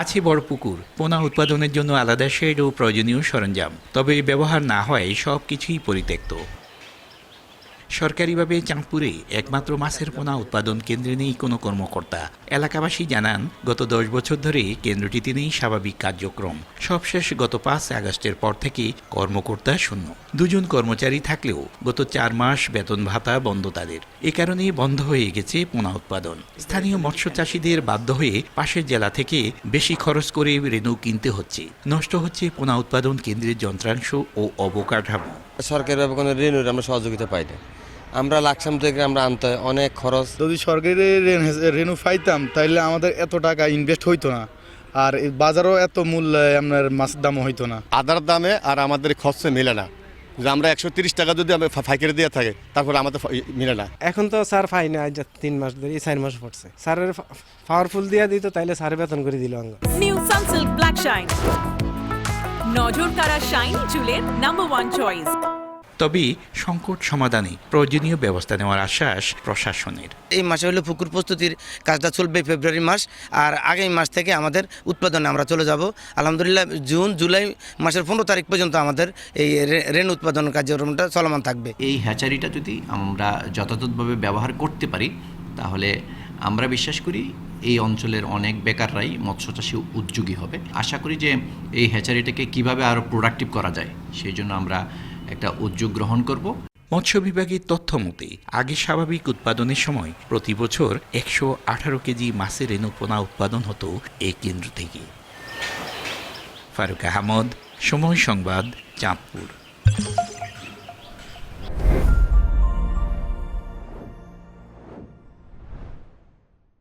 আছে বড় পুকুর, পোনা উৎপাদনের জন্য আলাদা শেড ও প্রয়োজনীয় সরঞ্জাম, তবে ব্যবহার না হয় সব কিছুই পরিত্যক্ত। সরকারিভাবে চাঁদপুরে একমাত্র মাছের পোনা উৎপাদন কেন্দ্রে নেই কোনো কর্মকর্তা। এলাকাবাসী জানান, গত 10 বছর ধরে কেন্দ্রটিতে নেই স্বাভাবিক কার্যক্রম। সবশেষ গত 5 আগস্টের পর থেকে কর্মকর্তা শূন্য। 2 জন কর্মচারী থাকলেও গত 4 মাস বেতন ভাতা বন্ধ তাদের। এ কারণে বন্ধ হয়ে গেছে পোনা উৎপাদন। স্থানীয় মৎস্য চাষিদের বাধ্য হয়ে পাশের জেলা থেকে বেশি খরচ করে রেণু কিনতে হচ্ছে। নষ্ট হচ্ছে পোনা উৎপাদন কেন্দ্রের যন্ত্রাংশ ও অবকাঠামো। সরকারিভাবে কোনো ঋণের আমরা সহযোগিতা পাই না। আমরা লাকসাম থেকে আমরা আনতে হয়, অনেক খরচ। যদি সরকারি রেনু পাইতাম তাহলে আমাদের এত টাকা ইনভেস্ট হইতো না, আর বাজারও এত মূল্যে আপনার মাছের দামও হইতো না। আদার দামে আর আমাদের খরচে মিলে না। যে আমরা 130 টাকা যদি আমি ফাইকারি দিয়ে থাকে, তারপরে আমাদের মিলে না। এখন তো স্যার পাই না, 3 মাস ধরে 4 মাস পড়ছে। স্যারের পাওয়ারফুল দিয়ে দিত, তাইলে স্যার বেতন করে দিল। নিউ সানসিল্ক ব্ল্যাক শাইন, নজর কাড়া শাইন চুলের নাম্বার 1 চয়েস। তবে সংকট সমাধানে প্রয়োজনীয় ব্যবস্থা নেওয়ার আশ্বাস প্রশাসনের। এই মাসে হলো পুকুর প্রস্তুতির কাজটা চলবে ফেব্রুয়ারি মাস, আর আগামী মাস থেকে আমাদের উৎপাদনে আমরা চলে যাব। আলহামদুলিল্লাহ জুন জুলাই মাসের 15 তারিখ পর্যন্ত আমাদের এই রেন উৎপাদন কার্যক্রমটা চলমান থাকবে। এই হ্যাচারিটা যদি আমরা যথাযথভাবে ব্যবহার করতে পারি, তাহলে আমরা বিশ্বাস করি এই অঞ্চলের অনেক বেকাররাই মৎস্যচাষী উদ্যোগী হবে। আশা করি যে এই হ্যাচারিটাকে কিভাবে আরও প্রোডাক্টিভ করা যায়, সেই জন্য আমরা একটা উদ্যোগ গ্রহণ করব। মৎস্য বিভাগের তথ্য মতে আগে স্বাভাবিক উৎপাদনের সময় প্রতি বছর 118 কেজি মাছের রেণু পোনা উৎপাদন হতো এই কেন্দ্র থেকে। ফারুক আহমদ, সময় সংবাদ, চাঁদপুর।